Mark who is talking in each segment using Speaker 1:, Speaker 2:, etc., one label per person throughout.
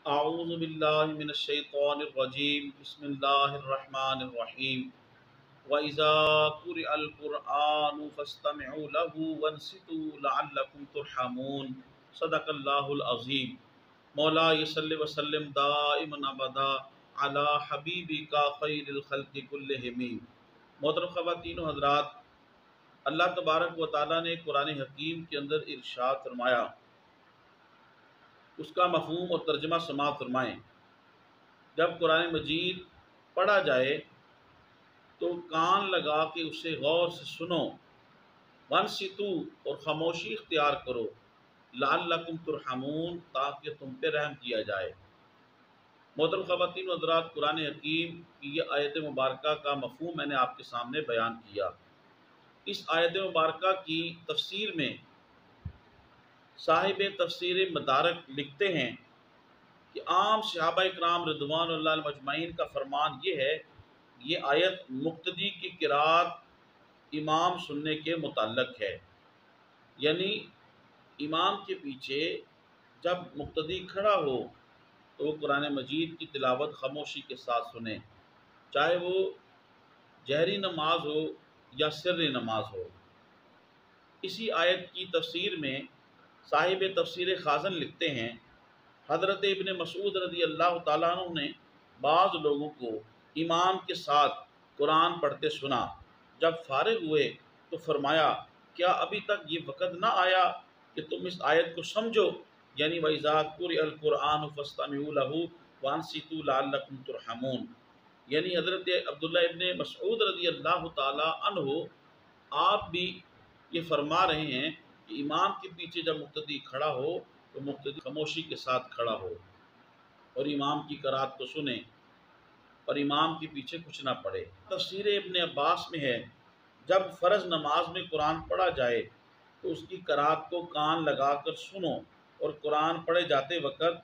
Speaker 1: اعوذ باللہ من الشیطان الرجیم بسم اللہ الرحمن الرحیم وَإِذَا قُرِئَ الْقُرْآنُ فَاسْتَمِعُوا لَهُ وَانصِتُوا لَعَلَّكُمْ تُرْحَمُونَ صدق اللہ العظیم۔ مولا صلی وسلم دائما ابدا علی حبیبک خیر الخلق کلہم۔ محترم خواتین و حضرات، اللہ تبارک و تعالیٰ نے قرآن حکیم کے اندر ارشاد فرمایا، اس کا مفہوم اور ترجمہ سماعت فرمائیں۔ جب قرآن مجید پڑھا جائے تو کان لگا کے اسے غور سے سنو، وانصتو اور خاموشی اختیار کرو، لعلکم ترحمون تاکہ تم پہ رحم کیا جائے۔ محترم خواتین و حضرات، قرآن حکیم کی یہ آیت مبارکہ کا مفہوم میں نے آپ کے سامنے بیان کیا۔ اس آیت مبارکہ کی تفسیر میں صاحب تفسیر مدارک لکھتے ہیں کہ عام صحابہ اکرام رضوان اللہ علیہم اجمعین کا فرمان یہ ہے، یہ آیت مقتدی کی قرات امام سننے کے متعلق ہے، یعنی امام کے پیچھے جب مقتدی کھڑا ہو تو وہ قرآن مجید کی تلاوت خاموشی کے ساتھ سنیں، چاہے وہ جہری نماز ہو یا سری نماز ہو۔ اسی آیت کی تفسیر میں صاحب تفسیر خازن لکھتے ہیں، حضرت ابن مسعود رضی اللہ تعالیٰ عنہ نے بعض لوگوں کو امام کے ساتھ قرآن پڑھتے سنا۔ جب فارغ ہوئے تو فرمایا، کیا ابھی تک یہ وقت نہ آیا کہ تم اس آیت کو سمجھو، یعنی وَإِذَا قُرِئَ الْقُرْآنُ فَاسْتَمِعُوا لَهُ وَأَنصِتُوا لَعَلَّكُمْ تُرْحَمُونَ، یعنی حضرت عبداللہ ابن مسعود رضی اللہ تعالیٰ عنہ آپ بھی یہ فرما رہے ہیں کہ امام کے پیچھے جب مقتدی کھڑا ہو تو مقتدی خاموشی کے ساتھ کھڑا ہو اور امام کی قرات کو سنے اور امام کے پیچھے کچھ نہ پڑھے۔ تفسیر ابن عباس میں ہے، جب فرض نماز میں قرآن پڑھا جائے تو اس کی قرات کو کان لگا کر سنو اور قرآن پڑھے جاتے وقت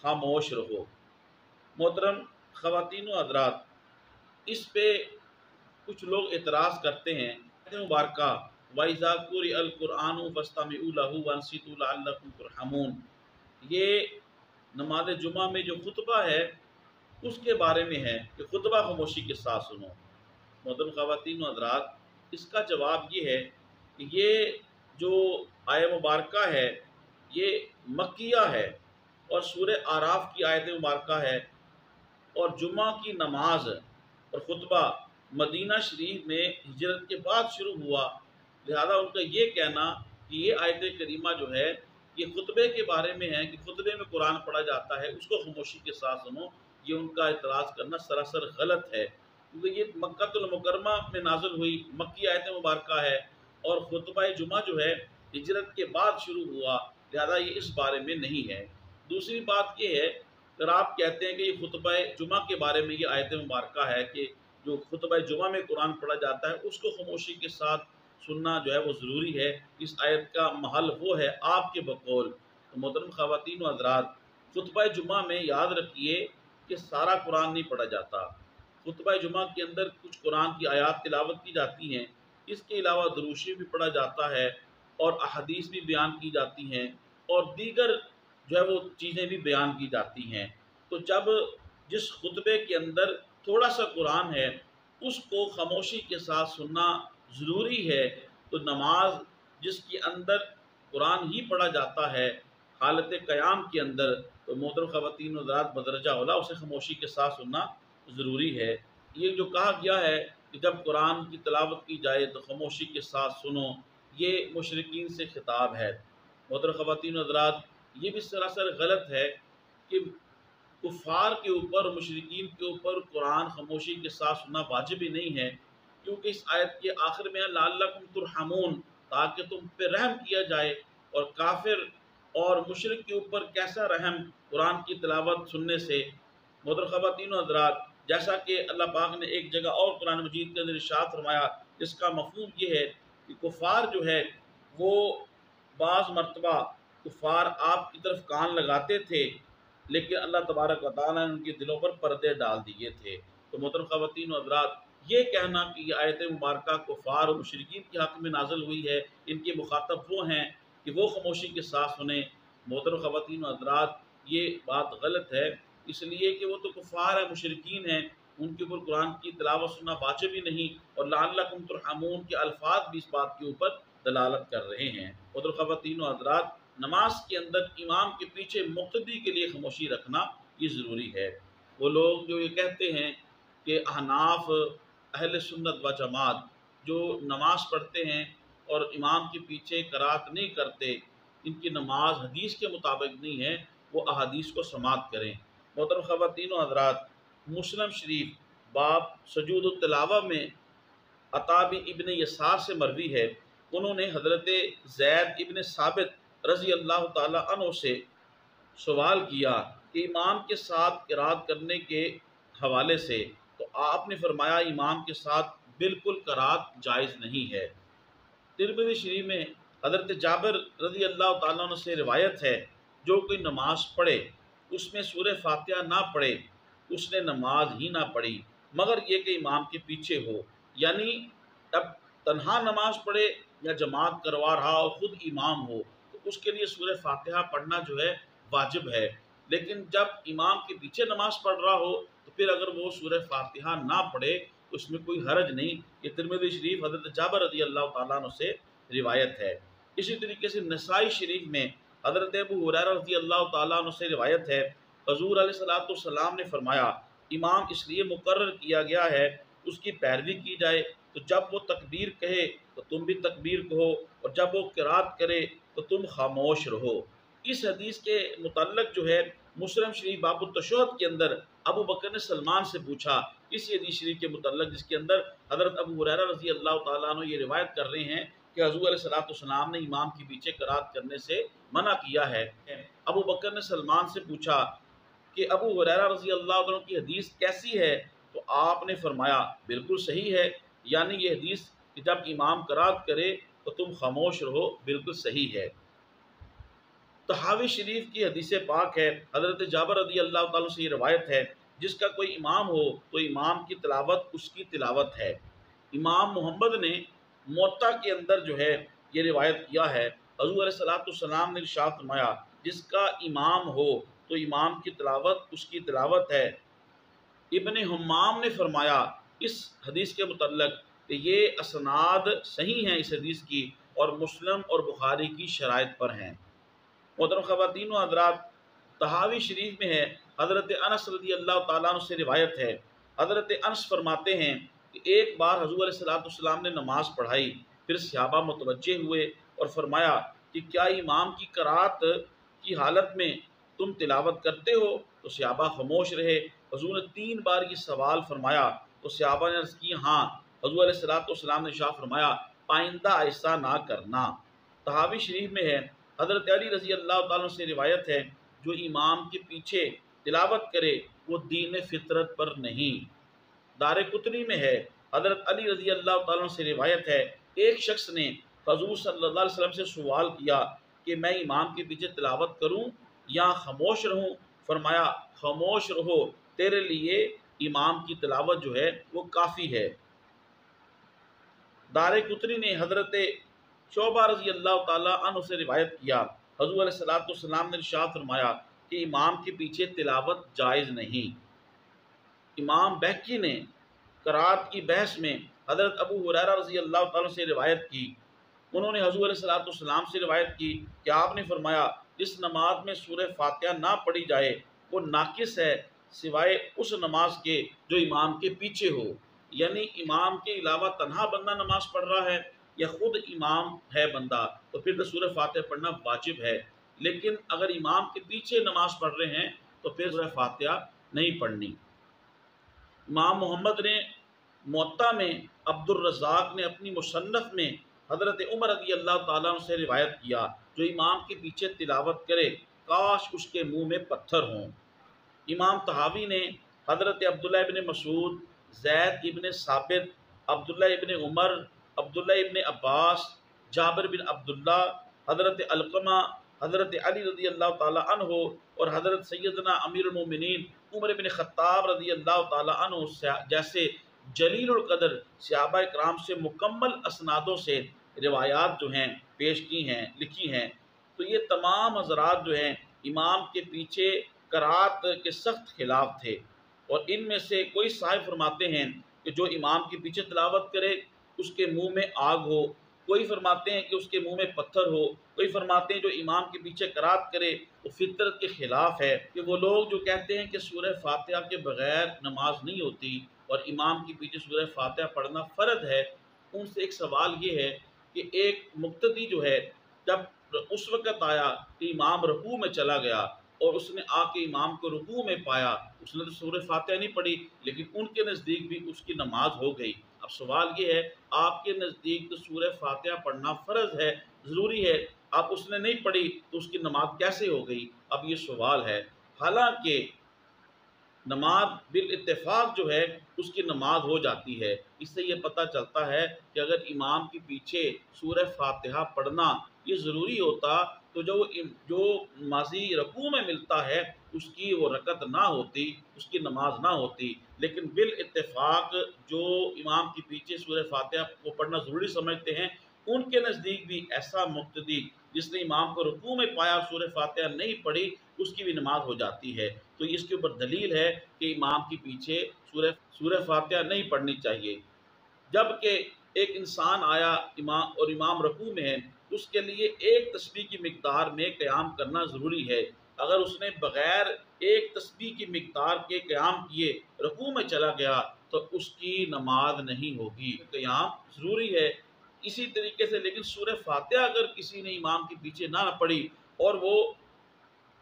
Speaker 1: خاموش رہو۔ محترم خواتین و حضرات، اس پہ کچھ لوگ اعتراض کرتے ہیں، مبارکہ وَإِذَا قُرِئَ الْقُرْآنُ فَاسْتَمِعُوا لَهُ وَانصِتُوا لَعَلَّكُمْ تُرْحَمُونَ، یہ نماز جمعہ میں جو خطبہ ہے اس کے بارے میں ہے کہ خطبہ خاموشی کے ساتھ سنو۔ محترم خواتین و حضرات، اس کا جواب یہ ہے کہ یہ جو آیہ مبارکہ ہے یہ مکیہ ہے اور سورہ اعراف کی آیت مبارکہ ہے، اور جمعہ کی نماز اور خطبہ مدینہ شریف میں ہجرت کے بعد شروع ہوا، لہذا ان کا یہ کہنا کہ یہ آیت کریمہ جو ہے یہ خطبے کے بارے میں ہے کہ خطبے میں قرآن پڑھا جاتا ہے، اس کو خاموشی کے ساتھ سنو، یہ ان کا اعتراض کرنا سراسر غلط ہے، کیونکہ یہ مکہ المکرمہ میں نازل ہوئی مکی آیت مبارکہ ہے اور خطبہ جمعہ جو ہے ہجرت کے بعد شروع ہوا، لہذا یہ اس بارے میں نہیں ہے۔ دوسری بات یہ ہے، اگر آپ کہتے ہیں کہ یہ خطبہ جمعہ کے بارے میں یہ آیت مبارکہ ہے کہ جو خطبہ جمعہ میں قرآن پڑھا جاتا ہے اس کو خاموشی کے ساتھ سننا جو ہے وہ ضروری ہے، اس آیت کا محل وہ ہے آپ کے بقول۔ تو محترم خواتین و حضرات، خطبہ جمعہ میں یاد رکھیے کہ سارا قرآن نہیں پڑھا جاتا، خطبہ جمعہ کے اندر کچھ قرآن کی آیات تلاوت کی جاتی ہیں، اس کے علاوہ درود شریف بھی پڑھا جاتا ہے اور احادیث بھی بیان کی جاتی ہیں اور دیگر جو ہے وہ چیزیں بھی بیان کی جاتی ہیں۔ تو جب جس خطبے کے اندر تھوڑا سا قرآن ہے اس کو خاموشی کے ساتھ سننا ضروری ہے، تو نماز جس کے اندر قرآن ہی پڑھا جاتا ہے حالت قیام کے اندر، تو محترم خواتین و حضرات بدرجہ اولیٰ اسے خاموشی کے ساتھ سننا ضروری ہے۔ یہ جو کہا گیا ہے کہ جب قرآن کی تلاوت کی جائے تو خاموشی کے ساتھ سنو، یہ مشرکین سے خطاب ہے۔ محترم خواتین و حضرات، یہ بھی سراسر غلط ہے کہ کفار کے اوپر اور مشرکین کے اوپر قرآن خاموشی کے ساتھ سننا واجب ہی نہیں ہے، کیونکہ اس آیت کے آخر میں لعلکم ترحمون تاکہ تم پہ رحم کیا جائے، اور کافر اور مشرک کے اوپر کیسا رحم قرآن کی تلاوت سننے سے۔ محترم خواتین و حضرات، جیسا کہ اللہ پاک نے ایک جگہ اور قرآن مجید کے اندر ارشاد فرمایا، جس کا مفہوم یہ ہے کہ کفار جو ہے وہ بعض مرتبہ کفار آپ کی طرف کان لگاتے تھے، لیکن اللہ تبارک و تعالیٰ نے ان کے دلوں پر پردے ڈال دیے تھے۔ تو محترم خواتین و حضرات، یہ کہنا کہ یہ آیت مبارکہ کفار و مشرکین کے حق میں نازل ہوئی ہے، ان کے مخاطب وہ ہیں کہ وہ خاموشی کے ساتھ سنیں، محترم خواتین و حضرات یہ بات غلط ہے، اس لیے کہ وہ تو کفار ہیں، مشرکین ہیں، ان کے اوپر قرآن کی تلاوت سننا واجب ہی نہیں، اور لعلکم ترحمون کے الفاظ بھی اس بات کے اوپر دلالت کر رہے ہیں۔ اور خواتین و حضرات، نماز کے اندر امام کے پیچھے مقتدی کے لیے خاموشی رکھنا یہ ضروری ہے۔ وہ لوگ جو یہ کہتے ہیں کہ احناف اہل سنت و جماعت جو نماز پڑھتے ہیں اور امام کے پیچھے قرات نہیں کرتے، ان کی نماز حدیث کے مطابق نہیں ہے، وہ احادیث کو سماعت کریں۔ محترم خواتین و حضرات، مسلم شریف باب سجود التلاوہ میں عطا ابن یسار سے مروی ہے، انہوں نے حضرت زید ابن ثابت رضی اللہ تعالی عنہ سے سوال کیا کہ امام کے ساتھ قرات کرنے کے حوالے سے، تو آپ نے فرمایا امام کے ساتھ بالکل قرات جائز نہیں ہے۔ ترمذی شریف میں حضرت جابر رضی اللہ تعالیٰ عنہ سے روایت ہے، جو کوئی نماز پڑھے اس میں سورہ فاتحہ نہ پڑھے، اس نے نماز ہی نہ پڑھی مگر یہ کہ امام کے پیچھے ہو، یعنی اب تنہا نماز پڑھے یا جماعت کروا رہا ہو، خود امام ہو، تو اس کے لیے سورہ فاتحہ پڑھنا جو ہے واجب ہے، لیکن جب امام کے پیچھے نماز پڑھ رہا ہو تو پھر اگر وہ سورہ فاتحہ نہ پڑھے تو اس میں کوئی حرج نہیں۔ یہ ترمذی شریف حضرت جابر رضی اللہ تعالیٰ عنہ سے روایت ہے۔ اسی طریقے سے نسائی شریف میں حضرت ابو ہریرہ رضی اللہ تعالیٰ عنہ سے روایت ہے، حضور علیہ السلام نے فرمایا امام اس لیے مقرر کیا گیا ہے اس کی پیروی کی جائے، تو جب وہ تکبیر کہے تو تم بھی تکبیر کہو، اور جب وہ قرات کرے تو تم خاموش رہو۔ اس حدیث کے متعلق جو ہے مسلم شریف باب التشہد کے اندر ابو بکر نے سلمان سے پوچھا اسی حدیث شریف کے متعلق، جس کے اندر حضرت ابو ہریرہ رضی اللہ تعالیٰ عنہ یہ روایت کر رہے ہیں کہ حضور علیہ السلام نے امام کے پیچھے قرات کرنے سے منع کیا ہے۔ ابو بکر نے سلمان سے پوچھا کہ ابو ہریرہ رضی اللہ عنہ کی حدیث کیسی ہے، تو آپ نے فرمایا بالکل صحیح ہے، یعنی یہ حدیث کہ جب امام قرات کرے تو تم خاموش رہو بالکل صحیح ہے۔ طحاوی شریف کی حدیث پاک ہے، حضرت جابر رضی اللہ تعالیٰ سے یہ روایت ہے، جس کا کوئی امام ہو تو امام کی تلاوت اس کی تلاوت ہے۔ امام محمد نے موطا کے اندر جو ہے یہ روایت کیا ہے، حضور علیہ السلام نے ارشاد فرمایا جس کا امام ہو تو امام کی تلاوت اس کی تلاوت ہے۔ ابن حمام نے فرمایا اس حدیث کے متعلق کہ یہ اسناد صحیح ہیں اس حدیث کی، اور مسلم اور بخاری کی شرائط پر ہیں۔ محترم خواتین و حضرات، طحاوی شریف میں ہے، حضرت انس رضی اللہ تعالیٰ عنہ سے روایت ہے، حضرت انس فرماتے ہیں کہ ایک بار حضور علیہ السلام نے نماز پڑھائی، پھر صحابہ متوجہ ہوئے اور فرمایا کہ کیا امام کی قرات کی حالت میں تم تلاوت کرتے ہو؟ تو صحابہ خاموش رہے۔ حضور نے 3 بار یہ سوال فرمایا تو صحابہ نے عرض کی ہاں۔ حضور علیہ السلام نے ارشاد فرمایا آئندہ ایسا نہ کرنا۔ طحاوی شریف میں ہے، حضرت علی رضی اللہ تعالیٰ سے روایت ہے، جو امام کے پیچھے تلاوت کرے وہ دین فطرت پر نہیں۔ دارقطنی میں ہے، حضرت علی رضی اللہ تعالیٰ سے روایت ہے، ایک شخص نے حضور صلی اللہ علیہ وسلم سے سوال کیا کہ میں امام کے پیچھے تلاوت کروں یا خاموش رہوں؟ فرمایا خاموش رہو، تیرے لیے امام کی تلاوت جو ہے وہ کافی ہے۔ دارقطنی نے حضرت شعبہ رضی اللہ تعالیٰ عنہ سے روایت کیا، حضور علیہ السلام نے ارشاد فرمایا کہ امام کے پیچھے تلاوت جائز نہیں۔ امام بہقی نے قرات کی بحث میں حضرت ابو ہریرہ رضی اللہ تعالیٰ سے روایت کی، انہوں نے حضور علیہ السلام سے روایت کی کہ آپ نے فرمایا جس نماز میں سورہ فاتحہ نہ پڑھی جائے وہ ناقص ہے سوائے اس نماز کے جو امام کے پیچھے ہو، یعنی امام کے علاوہ تنہا بندہ نماز پڑھ رہا ہے یا خود امام ہے بندہ تو پھر تو سورہ فاتحہ پڑھنا واجب ہے، لیکن اگر امام کے پیچھے نماز پڑھ رہے ہیں تو پھر سورہ فاتحہ نہیں پڑھنی۔ امام محمد نے موطا میں، عبد الرزاق نے اپنی مصنف میں حضرت عمر رضی اللہ تعالیٰ عنہ سے روایت کیا جو امام کے پیچھے تلاوت کرے کاش اس کے منہ میں پتھر ہوں۔ امام طحاوی نے حضرت عبداللہ ابن مسعود، زید ابن ثابت، عبداللہ ابن عمر، عبداللہ ابن عباس، جابر بن عبداللہ، حضرت علقمہ، حضرت علی رضی اللہ تعالیٰ عنہ اور حضرت سیدنا امیر المومنین عمر بن خطاب رضی اللہ تعالیٰ عنہ جیسے جلیل القدر صحابہ کرام سے مکمل اسنادوں سے روایات جو ہیں پیش کی ہیں، لکھی ہیں، تو یہ تمام حضرات جو ہیں امام کے پیچھے قرات کے سخت خلاف تھے، اور ان میں سے کوئی صاحب فرماتے ہیں کہ جو امام کے پیچھے تلاوت کرے اس کے منہ میں آگ ہو، کوئی فرماتے ہیں کہ اس کے منہ میں پتھر ہو، کوئی فرماتے ہیں جو امام کے پیچھے قرات کرے وہ فطرت کے خلاف ہے، کہ وہ لوگ جو کہتے ہیں کہ سورہ فاتحہ کے بغیر نماز نہیں ہوتی اور امام کے پیچھے سورہ فاتحہ پڑھنا فرض ہے، ان سے ایک سوال یہ ہے کہ ایک مقتدی جو ہے جب اس وقت آیا کہ امام رکوع میں چلا گیا اور اس نے آ کے امام کو رکوع میں پایا، اس نے تو سورہ فاتحہ نہیں پڑھی، لیکن ان کے نزدیک بھی اس کی نماز ہو گئی۔ اب سوال یہ ہے آپ کے نزدیک تو سورہ فاتحہ پڑھنا فرض ہے، ضروری ہے، اب اس نے نہیں پڑھی تو اس کی نماز کیسے ہو گئی؟ اب یہ سوال ہے۔ حالانکہ نماز بالاتفاق جو ہے اس کی نماز ہو جاتی ہے۔ اس سے یہ پتہ چلتا ہے کہ اگر امام کے پیچھے سورہ فاتحہ پڑھنا یہ ضروری ہوتا تو جو ماضی رکوع میں ملتا ہے اس کی وہ رکعت نہ ہوتی، اس کی نماز نہ ہوتی، لیکن بالاتفاق جو امام کے پیچھے سورہ فاتحہ کو پڑھنا ضروری سمجھتے ہیں ان کے نزدیک بھی ایسا مقتدی جس نے امام کو رکوع میں پایا سورہ فاتحہ نہیں پڑھی اس کی بھی نماز ہو جاتی ہے۔ تو اس کے اوپر دلیل ہے کہ امام کے پیچھے سورہ فاتحہ نہیں پڑھنی چاہیے۔ جبکہ ایک انسان آیا امام رکوع میں ہے، اس کے لیے ایک تسبیح کی مقدار میں قیام کرنا ضروری ہے۔ اگر اس نے بغیر ایک تسبیح کی مقدار کے قیام کیے رکوع میں چلا گیا تو اس کی نماز نہیں ہوگی، قیام ضروری ہے۔ اسی طریقے سے لیکن سورہ فاتحہ اگر کسی نے امام کے پیچھے نہ پڑھی اور وہ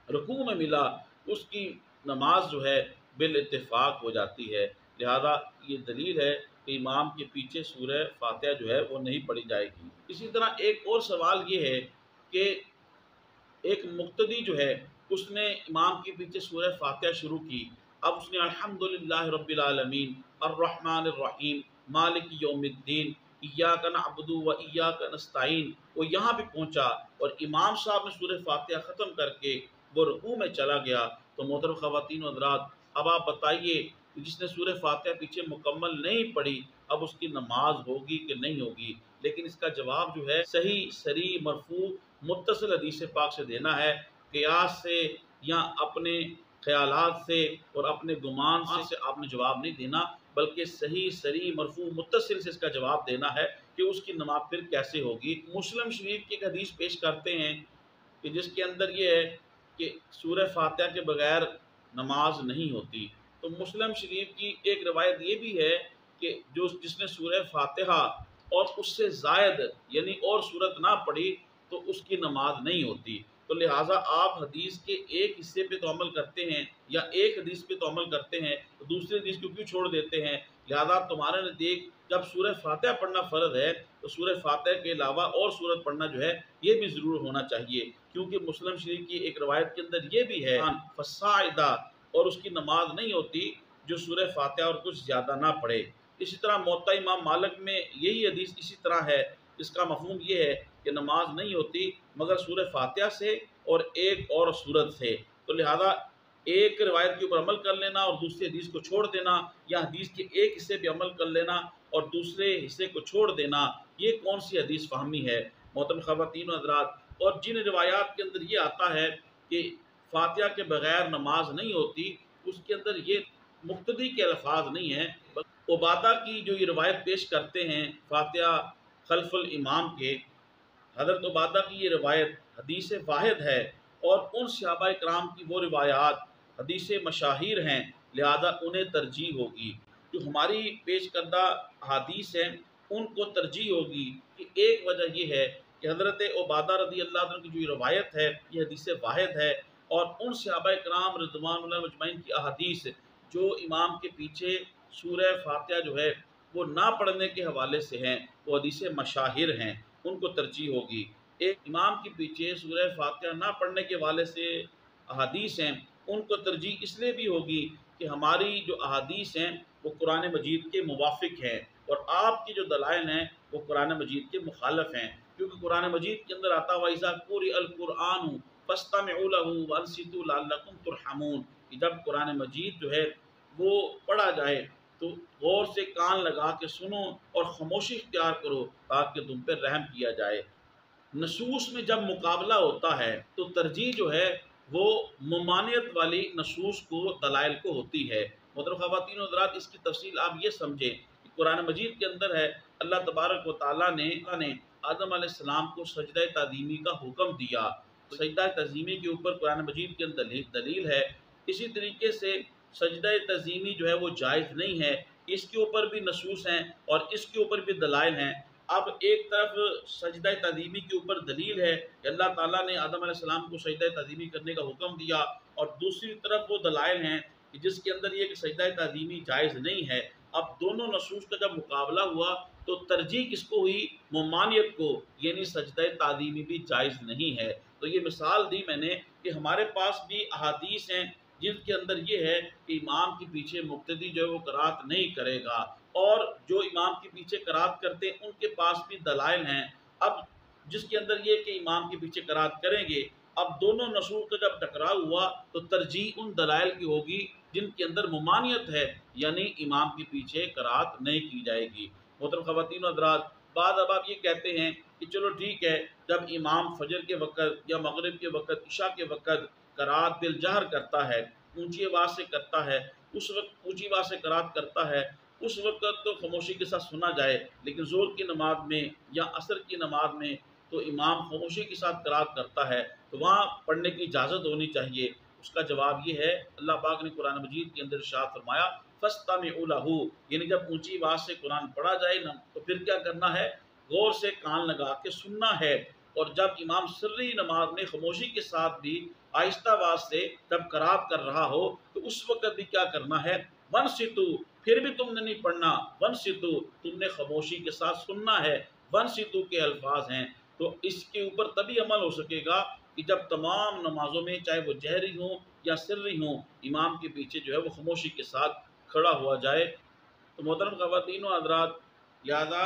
Speaker 1: رکوع میں ملا اس کی نماز جو ہے بالاتفاق ہو جاتی ہے۔ لہذا یہ دلیل ہے کہ امام کے پیچھے سورہ فاتحہ جو ہے وہ نہیں پڑھی جائے گی۔ اسی طرح ایک اور سوال یہ ہے کہ ایک مقتدی جو ہے اس نے امام کے پیچھے سورہ فاتحہ شروع کی، اب اس نے الحمدللہ رب العالمین الرحمن الرحیم مالک یوم الدین ایاک نعبد و ایاک نستعین، وہ یہاں پہ پہنچا اور امام صاحب نے سورہ فاتحہ ختم کر کے وہ رکوع میں چلا گیا، تو محترم خواتین و حضرات اب آپ بتائیے کہ جس نے سورہ فاتحہ پیچھے مکمل نہیں پڑھی اب اس کی نماز ہوگی کہ نہیں ہوگی؟ لیکن اس کا جواب جو ہے صحیح صریح مرفوع متصل حدیث پاک سے دینا ہے، قیاس سے یا اپنے خیالات سے اور اپنے گمان سے آپ نے جواب نہیں دینا، بلکہ صحیح صریح مرفوع متصل سے اس کا جواب دینا ہے کہ اس کی نماز پھر کیسے ہوگی۔ مسلم شریف کی ایک حدیث پیش کرتے ہیں کہ جس کے اندر یہ ہے کہ سورہ فاتحہ کے بغیر نماز نہیں ہوتی، تو مسلم شریف کی ایک روایت یہ بھی ہے کہ جس نے سورہ فاتحہ اور اس سے زائد یعنی اور سورت نہ پڑھی تو اس کی نماز نہیں ہوتی۔ تو لہٰذا آپ حدیث کے ایک حصے پہ تو عمل کرتے ہیں یا ایک حدیث پہ تو عمل کرتے ہیں تو دوسری حدیث کو کیوں چھوڑ دیتے ہیں؟ لہٰذا تمہارے نزدیک جب سورہ فاتحہ پڑھنا فرض ہے تو سورہ فاتحہ کے علاوہ اور سورت پڑھنا جو ہے یہ بھی ضرور ہونا چاہیے، کیونکہ مسلم شریف کی ایک روایت کے اندر یہ بھی ہے فصاعدہ، اور اس کی نماز نہیں ہوتی جو سورہ فاتحہ اور کچھ زیادہ نہ پڑھے۔ اسی طرح موطا امام مالک میں یہی حدیث اسی طرح ہے، اس کا مفہوم یہ ہے کہ نماز نہیں ہوتی مگر سورہ فاتحہ سے اور ایک اور سورت سے، تو لہذا ایک روایت کے اوپر عمل کر لینا اور دوسری حدیث کو چھوڑ دینا، یا حدیث کے ایک حصے پہ عمل کر لینا اور دوسرے حصے کو چھوڑ دینا، یہ کون سی حدیث فہمی ہے محترم خواتین و حضرات؟ اور جن روایات کے اندر یہ آتا ہے کہ فاتحہ کے بغیر نماز نہیں ہوتی اس کے اندر یہ مقتدی کے الفاظ نہیں ہیں، عبادہ کی جو یہ روایت پیش کرتے ہیں فاتحہ خلف الامام کے، حضرت عبادہ کی یہ روایت حدیث واحد ہے اور ان صحابہ کرام کی وہ روایات حدیث مشاہیر ہیں، لہذا انہیں ترجیح ہوگی۔ جو ہماری پیش کردہ حدیث ہیں ان کو ترجیح ہوگی کہ ایک وجہ یہ ہے کہ حضرت عبادہ رضی اللہ عنہ کی جو یہ روایت ہے یہ حدیث واحد ہے، اور ان صحابہ کرام رضوان اللہ مجمعین کی احادیث جو امام کے پیچھے سورہ فاتحہ جو ہے وہ نہ پڑھنے کے حوالے سے ہیں وہ حدیث مشاہیر ہیں، ان کو ترجیح ہوگی۔ ایک امام کے پیچھے سورہ فاتحہ نہ پڑھنے کے حوالے سے احادیث ہیں ان کو ترجیح اس لیے بھی ہوگی کہ ہماری جو احادیث ہیں وہ قرآن مجید کے موافق ہیں اور آپ کی جو دلائل ہیں وہ قرآن مجید کے مخالف ہیں، کیونکہ قرآن مجید کے اندر آتا وَإِذَا قُرِئَ الْقُرْآنُ فَاسْتَمِعُوا لَهُ وَأَنصِتُوا لَعَلَّكُمْ تُرْحَمُونَ، کہ جب قرآن مجید جو ہے وہ پڑھا جائے تو غور سے کان لگا کے سنو اور خاموشی اختیار کرو تاکہ تم پہ رحم کیا جائے۔ نصوص میں جب مقابلہ ہوتا ہے تو ترجیح جو ہے وہ ممانعت والی نصوص کو دلائل کو ہوتی ہے۔ محترم خواتین و حضرات، اس کی تفصیل آپ یہ سمجھیں کہ قرآن مجید کے اندر ہے اللہ تبارک و تعالیٰ نے آدم علیہ السلام کو سجدہ تعظیمی کا حکم دیا، تو سجدہ تعظیمی کے اوپر قرآن مجید کے اندر دلیل ہے۔ اسی طریقے سے سجدہ تعظیمی جو ہے وہ جائز نہیں ہے، اس کے اوپر بھی نصوص ہیں اور اس کے اوپر بھی دلائل ہیں۔ اب ایک طرف سجدہ تعظیمی کے اوپر دلیل ہے کہ اللہ تعالیٰ نے آدم علیہ السلام کو سجدہ تعظیمی کرنے کا حکم دیا، اور دوسری طرف وہ دلائل ہیں کہ جس کے اندر یہ کہ سجدہ تعظیمی جائز نہیں ہے۔ اب دونوں نصوص کا جب مقابلہ ہوا تو ترجیح کس کو ہوئی؟ ممانعت کو، یعنی سجدہ تعظیمی بھی جائز نہیں ہے۔ تو یہ مثال دی میں نے کہ ہمارے پاس بھی احادیث ہیں جن کے اندر یہ ہے کہ امام کے پیچھے مقتدی جو ہے وہ قرات نہیں کرے گا، اور جو امام کے پیچھے قرات کرتے ہیں ان کے پاس بھی دلائل ہیں۔ اب جس کے اندر یہ کہ امام کے پیچھے قرات کریں گے، اب دونوں نصوص کا جب ٹکراؤ ہوا تو ترجیح ان دلائل کی ہوگی جن کے اندر ممانعت ہے، یعنی امام کے پیچھے قرات نہیں کی جائے گی۔ محترم خواتین و حضرات، بعد اب آپ یہ کہتے ہیں کہ چلو ٹھیک ہے، جب امام فجر کے وقت یا مغرب کے وقت، عشاء کے وقت قرات بالجہر کرتا ہے، اونچی آواز سے کرتا ہے، اس وقت اونچی آواز سے قرات کرتا ہے، اس وقت تو خاموشی کے ساتھ سنا جائے، لیکن ظہر کی نماز میں یا عصر کی نماز میں تو امام خاموشی کے ساتھ قرات کرتا ہے، تو وہاں پڑھنے کی اجازت ہونی چاہیے۔ اس کا جواب یہ ہے، اللہ پاک نے قرآن مجید کے اندر ارشاد فرمایا فَاسْتَمِعُوا لَهُ، یعنی جب اونچی آواز سے قرآن پڑھا جائے نا تو پھر کیا کرنا ہے؟ غور سے کان لگا کے سننا ہے۔ اور جب امام سری نماز میں خاموشی کے ساتھ بھی آہستہ آواز سے جب قرات کر رہا ہو تو اس وقت بھی کیا کرنا ہے؟ وَانصِتُوا، پھر بھی تم نے نہیں پڑھنا، وَانصِتُوا، تم نے خاموشی کے ساتھ سننا ہے۔ وَانصِتُوا کے الفاظ ہیں، تو اس کے اوپر تبھی عمل ہو سکے گا کہ جب تمام نمازوں میں چاہے وہ جہری ہوں یا سری ہوں، امام کے پیچھے جو ہے وہ خاموشی کے ساتھ کھڑا ہوا جائے۔ تو محترم خواتین و حضرات، لہذا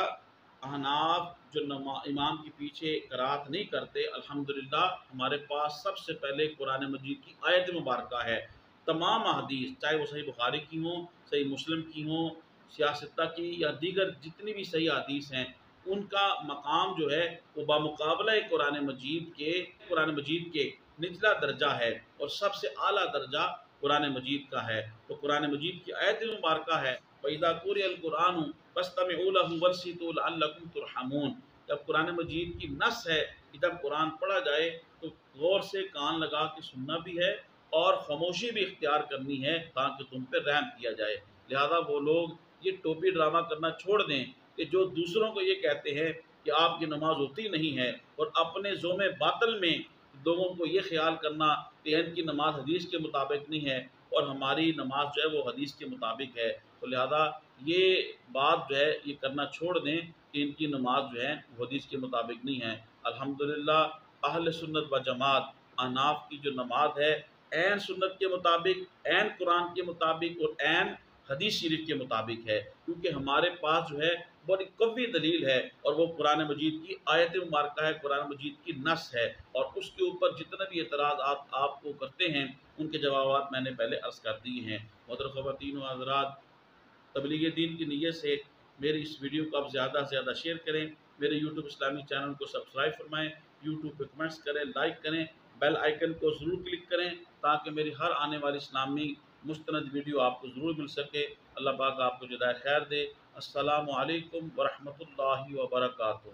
Speaker 1: احناف جو امام کے پیچھے قرات نہیں کرتے، الحمدللہ ہمارے پاس سب سے پہلے قرآن مجید کی آیت مبارکہ ہے۔ تمام احادیث چاہے وہ صحیح بخاری کی ہوں، صحیح مسلم کی ہوں، سیاستہ کی یا دیگر جتنی بھی صحیح حدیث ہیں، ان کا مقام جو ہے وہ بمقابلہ قرآن مجید کے نچلا درجہ ہے، اور سب سے اعلیٰ درجہ قرآن مجید کا ہے۔ تو قرآن مجید کی آیت مبارکہ ہے وَإِذَا قُرِئَ الْقُرْآنُ فَاسْتَمِعُوا لَهُ وَانصِتُوا لَعَلَّكُمْ تُرْحَمُونَ۔ جب قرآن مجید کی نص ہے کہ جب قرآن پڑھا جائے تو غور سے کان لگا کے سننا بھی ہے اور خاموشی بھی اختیار کرنی ہے تاکہ تم پہ رحم کیا جائے۔ لہذا وہ لوگ یہ ٹوپی ڈرامہ کرنا چھوڑ دیں کہ جو دوسروں کو یہ کہتے ہیں کہ آپ کی نماز ہوتی نہیں ہے، اور اپنے زوم باطل میں لوگوں کو یہ خیال کرنا کہ ان کی نماز حدیث کے مطابق نہیں ہے اور ہماری نماز جو ہے وہ حدیث کے مطابق ہے۔ تو لہذا یہ بات جو ہے یہ کرنا چھوڑ دیں کہ ان کی نماز جو ہے وہ حدیث کے مطابق نہیں ہے۔ الحمدللہ اہل سنت و جماعت احناف کی جو نماز ہے عین سنت کے مطابق، عین قرآن کے مطابق اور عین حدیث شریف کے مطابق ہے، کیونکہ ہمارے پاس جو ہے بڑی قوی دلیل ہے، اور وہ قرآن مجید کی آیت مبارکہ ہے، قرآن مجید کی نص ہے، اور اس کے اوپر جتنے بھی اعتراضات آپ کو کرتے ہیں ان کے جوابات میں نے پہلے عرض کر دیے ہیں۔ محترم خواتین و حضرات، تبلیغ دین کی نیت سے میری اس ویڈیو کو آپ زیادہ سے زیادہ شیئر کریں، میرے یوٹیوب اسلامی چینل کو سبسکرائب فرمائیں، یوٹیوب پہ کمنٹس کریں، لائک کریں، بیل آئیکن کو ضرور کلک کریں تاکہ میری ہر آنے والی اسلامی مستند ویڈیو آپ کو ضرور مل سکے۔ اللہ پاک آپ کو جزائے خیر دے۔ السلام علیکم ورحمۃ اللہ وبرکاتہ۔